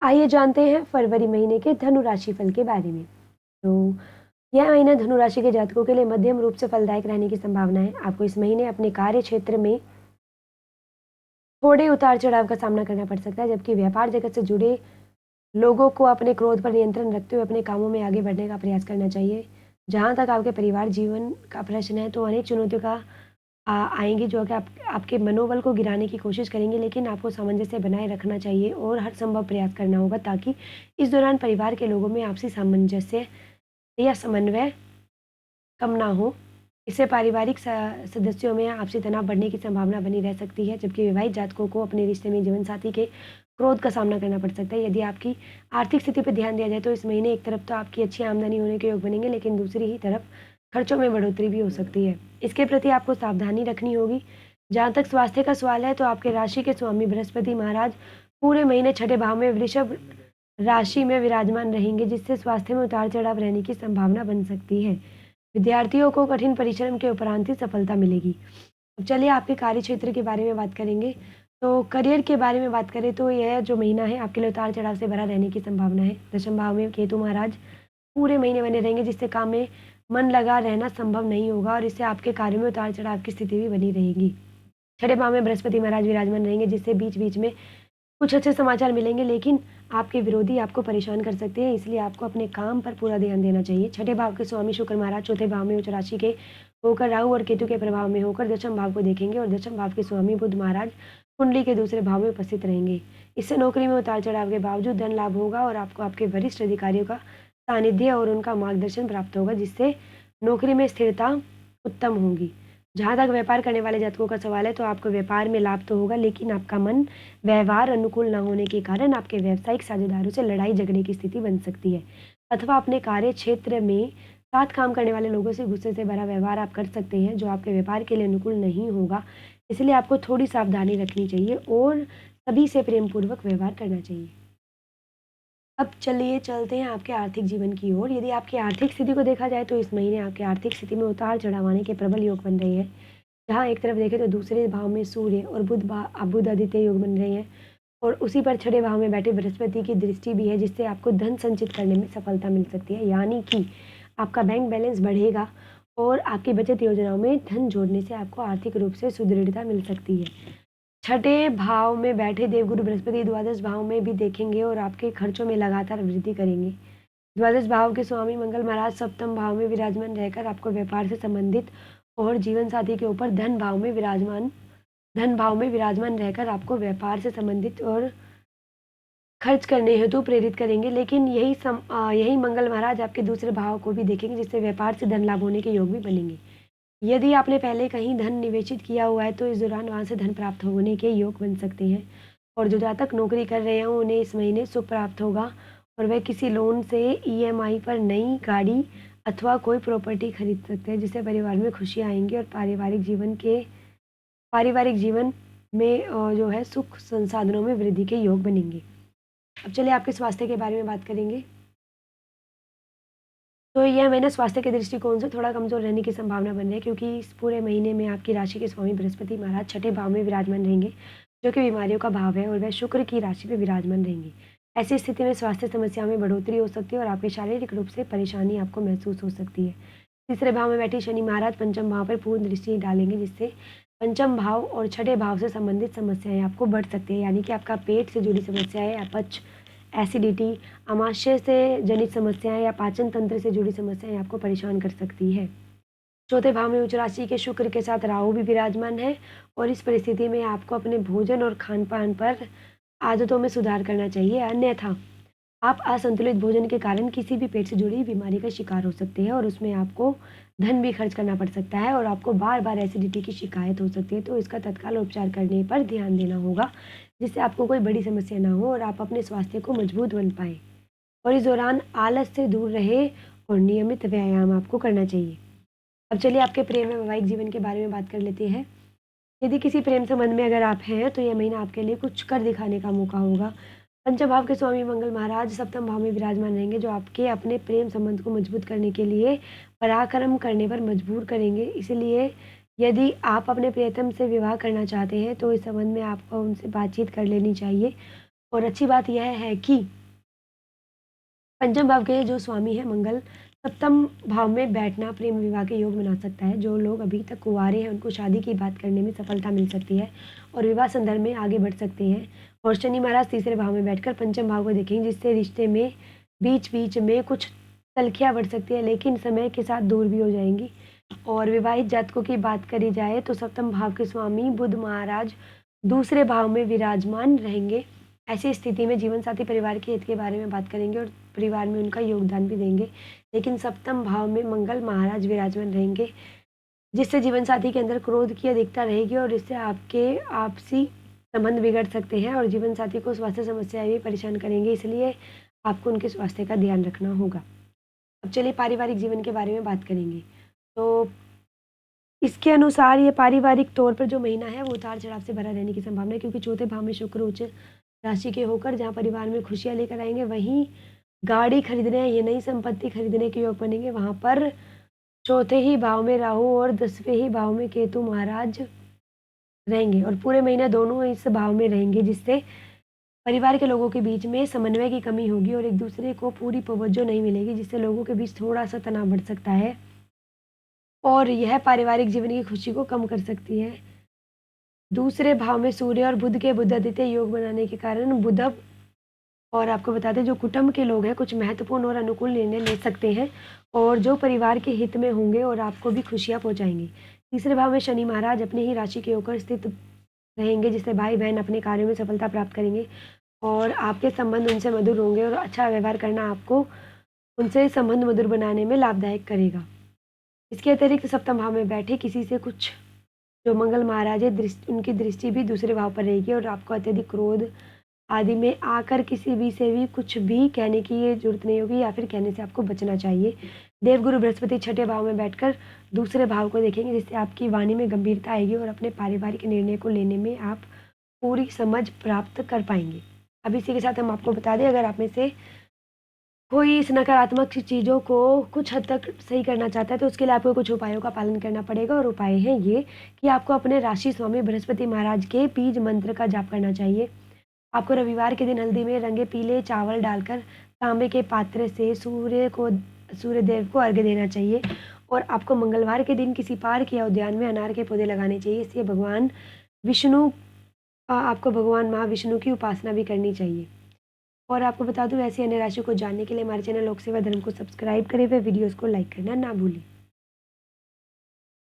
आइए जानते हैं फरवरी महीने के धनु राशि फल के बारे में। तो यह महीना धनु राशि के जातकों के लिए मध्यम रूप से फलदायक रहने की संभावना है। आपको इस महीने अपने कार्य क्षेत्र में थोड़े उतार चढ़ाव का सामना करना पड़ सकता है, जबकि व्यापार जगत से जुड़े लोगों को अपने क्रोध पर नियंत्रण रखते हुए अपने कामों में आगे बढ़ने का प्रयास करना चाहिए। जहाँ तक आपके परिवार जीवन का प्रश्न है, तो अनेक चुनौतियों का आएँगी जो कि आपके मनोबल को गिराने की कोशिश करेंगे, लेकिन आपको सामंजस्य बनाए रखना चाहिए और हर संभव प्रयास करना होगा ताकि इस दौरान परिवार के लोगों में आपसी सामंजस्य या समन्वय कम ना हो। इससे पारिवारिक सदस्यों में आपसी तनाव बढ़ने की संभावना बनी रह सकती है, जबकि विवाहित जातकों को अपने रिश्ते में जीवनसाथी के क्रोध का सामना करना पड़ सकता है। यदि आपकी आर्थिक स्थिति पर ध्यान दिया जाए, तो इस महीने एक तरफ तो आपकी अच्छी आमदनी होने के योग बनेंगे, लेकिन दूसरी ही तरफ खर्चों में बढ़ोतरी भी हो सकती है। इसके प्रति आपको सावधानी रखनी होगी। जहाँ तक स्वास्थ्य का सवाल है, तो आपके राशि के स्वामी बृहस्पति महाराज पूरे महीने छठे भाव में वृषभ राशि में विराजमान रहेंगे, जिससे स्वास्थ्य में उतार चढ़ाव रहने की संभावना बन सकती है। विद्यार्थियों को कठिन परिश्रम के उपरांत ही सफलता मिलेगी। अब चलिए आपके कार्य क्षेत्र के बारे में बात करेंगे। तो करियर के बारे में बात करें, तो यह जो महीना है आपके लिए उतार चढ़ाव से भरा रहने की संभावना है। दशम भाव में केतु महाराज पूरे महीने बने रहेंगे, जिससे काम में मन लगा रहना संभव नहीं होगा और इससे आपके कार्यों में उतार चढ़ाव की स्थिति भी बनी रहेगी। छठे भाव में बृहस्पति महाराज विराजमान रहेंगे, जिससे बीच बीच में कुछ अच्छे समाचार मिलेंगे, लेकिन आपके विरोधी आपको परेशान कर सकते हैं, इसलिए आपको अपने काम पर पूरा ध्यान देना चाहिए। छठे भाव के स्वामी शुक्र महाराज चौथे भाव में उच्च राशि के होकर राहु और केतु के प्रभाव में होकर दशम भाव को देखेंगे और दशम भाव के स्वामी बुध महाराज कुंडली के दूसरे भाव में उपस्थित रहेंगे। इससे नौकरी में उतार चढ़ाव के बावजूद धन लाभ होगा और आपको आपके वरिष्ठ अधिकारियों का सानिध्य और उनका मार्गदर्शन प्राप्त होगा, जिससे नौकरी में स्थिरता उत्तम होगी। जहाँ तक व्यापार करने वाले जातकों का सवाल है, तो आपको व्यापार में लाभ तो होगा, लेकिन आपका मन व्यवहार अनुकूल न होने के कारण आपके व्यावसायिक साझेदारों से लड़ाई झगड़े की स्थिति बन सकती है, अथवा अपने कार्य क्षेत्र में साथ काम करने वाले लोगों से गुस्से से भरा व्यवहार आप कर सकते हैं, जो आपके व्यापार के लिए अनुकूल नहीं होगा। इसलिए आपको थोड़ी सावधानी रखनी चाहिए और सभी से प्रेम पूर्वक व्यवहार करना चाहिए। अब चलिए चलते हैं आपके आर्थिक जीवन की ओर। यदि आपकी आर्थिक स्थिति को देखा जाए, तो इस महीने आपकी आर्थिक स्थिति में उतार चढ़ाव आने के प्रबल योग बन रहे हैं। जहाँ एक तरफ देखें तो दूसरे भाव में सूर्य और बुध आदित्य योग बन रहे हैं और उसी पर छठे भाव में बैठे बृहस्पति की दृष्टि भी है, जिससे आपको धन संचित करने में सफलता मिल सकती है। यानी कि आपका बैंक बैलेंस बढ़ेगा और आपकी बचत योजनाओं में धन जोड़ने से आपको आर्थिक रूप से सुदृढ़ता मिल सकती है। छठे भाव में बैठे देवगुरु बृहस्पति द्वादश भाव में भी देखेंगे और आपके खर्चों में लगातार वृद्धि करेंगे। द्वादश भाव के स्वामी मंगल महाराज सप्तम भाव में विराजमान रहकर आपको व्यापार से संबंधित और जीवन साथी के ऊपर धन भाव में विराजमान रहकर आपको व्यापार से संबंधित और खर्च करने हेतु प्रेरित करेंगे, लेकिन यही मंगल महाराज आपके दूसरे भाव को भी देखेंगे, जिससे व्यापार से धन लाभ होने के योग भी बनेंगे। यदि आपने पहले कहीं धन निवेशित किया हुआ है, तो इस दौरान वहाँ से धन प्राप्त होने के योग बन सकते हैं और जो जातक नौकरी कर रहे हों, उन्हें इस महीने सुख प्राप्त होगा और वह किसी लोन से ईएमआई पर नई गाड़ी अथवा कोई प्रॉपर्टी खरीद सकते हैं, जिससे परिवार में खुशियाँ आएंगी और पारिवारिक जीवन में जो है सुख संसाधनों में वृद्धि के योग बनेंगे। अब चलिए आपके स्वास्थ्य के बारे में बात करेंगे। तो यह महीना स्वास्थ्य के दृष्टिकोण से थोड़ा कमज़ोर रहने की संभावना बन रही है, क्योंकि इस पूरे महीने में आपकी राशि के स्वामी बृहस्पति महाराज छठे भाव में विराजमान रहेंगे, जो कि बीमारियों का भाव है और वह शुक्र की राशि में विराजमान रहेंगे। ऐसी स्थिति में स्वास्थ्य समस्याओं में बढ़ोतरी हो सकती है और आपकी शारीरिक रूप से परेशानी आपको महसूस हो सकती है। तीसरे भाव में बैठे शनि महाराज पंचम भाव पर पूर्ण दृष्टि डालेंगे, जिससे पंचम भाव और छठे भाव से संबंधित समस्याएं आपको बढ़ सकती है, यानी कि आपका पेट से जुड़ी समस्याएं, अपच, एसिडिटी, आमाशय से जनित समस्याएं या पाचन तंत्र से जुड़ी समस्याएं आपको परेशान कर सकती है। चौथे भाव में उच्च राशि के शुक्र के साथ राहु भी विराजमान है और इस परिस्थिति में आपको अपने भोजन और खान पान पर आदतों में सुधार करना चाहिए, अन्यथा आप असंतुलित भोजन के कारण किसी भी पेट से जुड़ी बीमारी का शिकार हो सकते हैं और उसमें आपको धन भी खर्च करना पड़ सकता है और आपको बार बार एसिडिटी की शिकायत हो सकती है, तो इसका तत्काल उपचार करने पर ध्यान देना होगा, जिससे आपको कोई बड़ी समस्या ना हो और आप अपने स्वास्थ्य को मजबूत बन पाए। और इस दौरान आलस से दूर रहे और नियमित व्यायाम आपको करना चाहिए। अब चलिए आपके प्रेम और वैवाहिक जीवन के बारे में बात कर लेते हैं। यदि किसी प्रेम संबंध में अगर आप हैं, तो यह महीना आपके लिए कुछ कर दिखाने का मौका होगा। पंचम भाव के स्वामी मंगल महाराज सप्तम भाव में विराजमान रहेंगे, जो आपके अपने प्रेम संबंध को मजबूत करने के लिए पराक्रम करने पर मजबूर करेंगे। इसलिए यदि आप अपने प्रियतम से विवाह करना चाहते हैं, तो इस संबंध में आपको उनसे बातचीत कर लेनी चाहिए और अच्छी बात यह है कि पंचम भाव के जो स्वामी है मंगल सप्तम भाव में बैठना प्रेम विवाह के योग बना सकता है। जो लोग अभी तक कुंवारे हैं उनको शादी की बात करने में सफलता मिल सकती है और विवाह संदर्भ में आगे बढ़ सकते हैं। और शनि महाराज तीसरे भाव में बैठकर पंचम भाव को देखेंगे, जिससे रिश्ते में बीच बीच में कुछ तलखियाँ बढ़ सकती है, लेकिन समय के साथ दूर भी हो जाएंगी। और विवाहित जातकों की बात करी जाए तो सप्तम भाव के स्वामी बुध महाराज दूसरे भाव में विराजमान रहेंगे। ऐसी स्थिति में जीवन साथी परिवार के हित के बारे में बात करेंगे और परिवार में उनका योगदान भी देंगे। लेकिन सप्तम भाव में मंगल महाराज विराजमान रहेंगे, जिससे जीवन साथी के अंदर क्रोध की अधिकता रहेगी और इससे आपके आपसी संबंध बिगड़ सकते हैं और जीवन साथी को स्वास्थ्य समस्याएं भी परेशान करेंगे, इसलिए आपको उनके स्वास्थ्य का ध्यान रखना होगा। अब चलिए पारिवारिक जीवन के बारे में बात करेंगे। तो इसके अनुसार ये पारिवारिक तौर पर जो महीना है वो उतार चढ़ाव से भरा रहने की संभावना है, क्योंकि चौथे भाव में शुक्र उच्च राशि के होकर जहाँ परिवार में खुशियाँ लेकर आएंगे, वहीं गाड़ी खरीदने या नई संपत्ति खरीदने के योग बनेंगे। वहाँ पर चौथे ही भाव में राहु और 10वें ही भाव में केतु महाराज रहेंगे और पूरे महीने दोनों इस भाव में रहेंगे, जिससे परिवार के लोगों के बीच में समन्वय की कमी होगी और एक दूसरे को पूरी तवज्जो नहीं मिलेगी, जिससे लोगों के बीच थोड़ा सा तनाव बढ़ सकता है और यह पारिवारिक जीवन की खुशी को कम कर सकती है। दूसरे भाव में सूर्य और बुध के बुधादित्य योग बनाने के कारण बुध और आपको बता दें जो कुटुंब के लोग हैं कुछ महत्वपूर्ण और अनुकूल निर्णय ले सकते हैं और जो परिवार के हित में होंगे और आपको भी खुशियाँ पहुँचाएंगे। तीसरे भाव में शनि महाराज अपने ही राशि के होकर स्थित रहेंगे, जिससे भाई बहन अपने कार्यों में सफलता प्राप्त करेंगे और आपके संबंध उनसे मधुर होंगे और अच्छा व्यवहार करना आपको उनसे संबंध मधुर बनाने में लाभदायक करेगा। इसके अतिरिक्त सप्तम भाव में बैठे किसी से कुछ जो मंगल महाराज है उनकी दृष्टि भी दूसरे भाव पर रहेगी और आपको अत्यधिक क्रोध आदि में आकर किसी भी से भी कुछ भी कहने की ये जरूरत नहीं होगी या फिर कहने से आपको बचना चाहिए। देवगुरु बृहस्पति छठे भाव में बैठकर दूसरे भाव को देखेंगे, जिससे आपकी वाणी में गंभीरता आएगी और अपने पारिवारिक निर्णय को लेने में आप पूरी समझ प्राप्त कर पाएंगे। अब इसी के साथ हम आपको बता दें, अगर आप में से कोई इस नकारात्मक चीज़ों को कुछ हद तक सही करना चाहता है तो उसके लिए आपको कुछ उपायों का पालन करना पड़ेगा और उपाय हैं ये कि आपको अपने राशि स्वामी बृहस्पति महाराज के बीज मंत्र का जाप करना चाहिए। आपको रविवार के दिन हल्दी में रंगे पीले चावल डालकर तांबे के पात्र से सूर्यदेव को अर्घ्य देना चाहिए और आपको मंगलवार के दिन किसी पार्क या उद्यान में अनार के पौधे लगाने चाहिए। इससे भगवान विष्णु आपको भगवान महाविष्णु की उपासना भी करनी चाहिए। और आपको बता दूं ऐसी अन्य राशियों को जानने के लिए हमारे चैनल लोक सेवा धर्म को सब्सक्राइब करें व वीडियोज़ को लाइक करना ना भूलें।